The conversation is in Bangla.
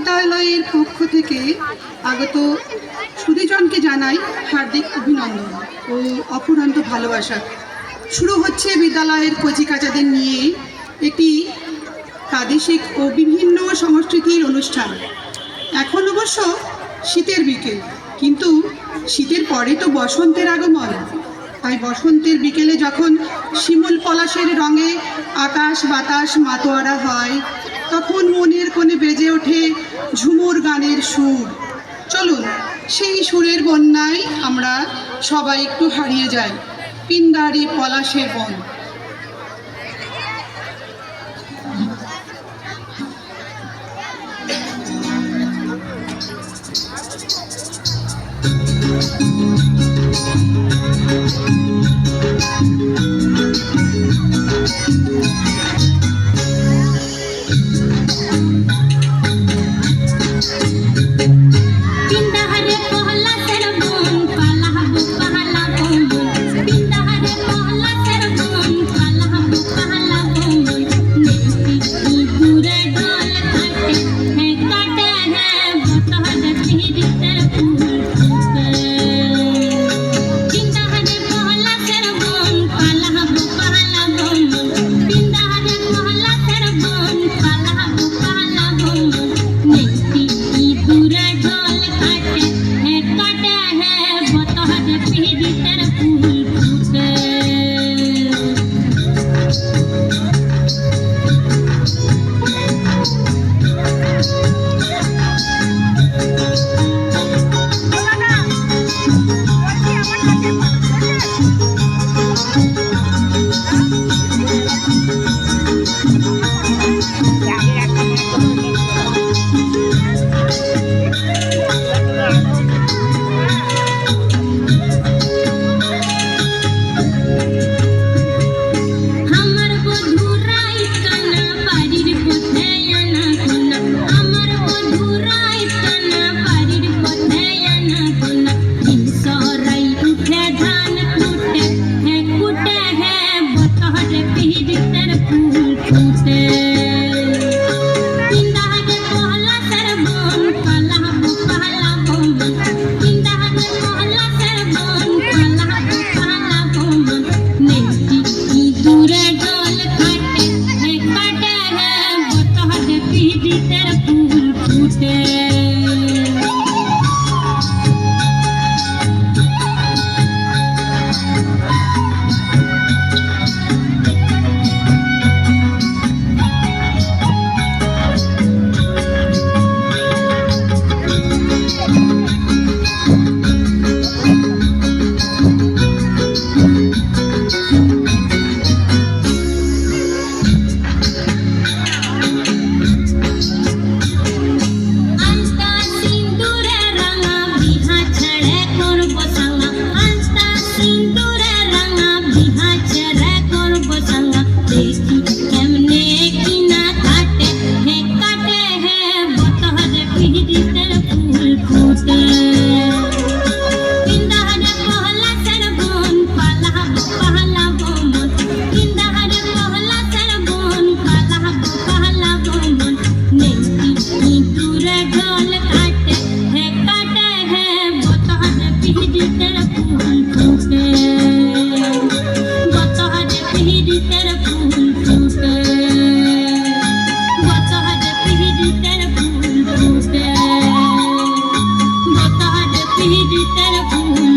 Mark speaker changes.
Speaker 1: বিদ্যালয়ের পক্ষ থেকে আগত সুধীজনকে জানাই হার্দিক অভিনন্দন ও অফুরন্ত ভালোবাসা। শুরু হচ্ছে বিদ্যালয়ের কচিকাচাদের নিয়ে একটি প্রাদেশিক ও বিভিন্ন সংস্কৃতির অনুষ্ঠান। এখন অবশ্য শীতের বিকেল, কিন্তু শীতের পরে তো বসন্তের আগমন। তাই বসন্তের বিকেলে যখন শিমুল পলাশের রঙে আকাশ বাতাস মাতোয়ারা হয়, তখন মনের কোণে বেজে ওঠে ঝুমুর গানের সুর। চলুন সেই সুরের বন্যায় আমরা সবাই একটু হারিয়ে যাই পিন্দারি পলাশের বন।
Speaker 2: तेरा फूल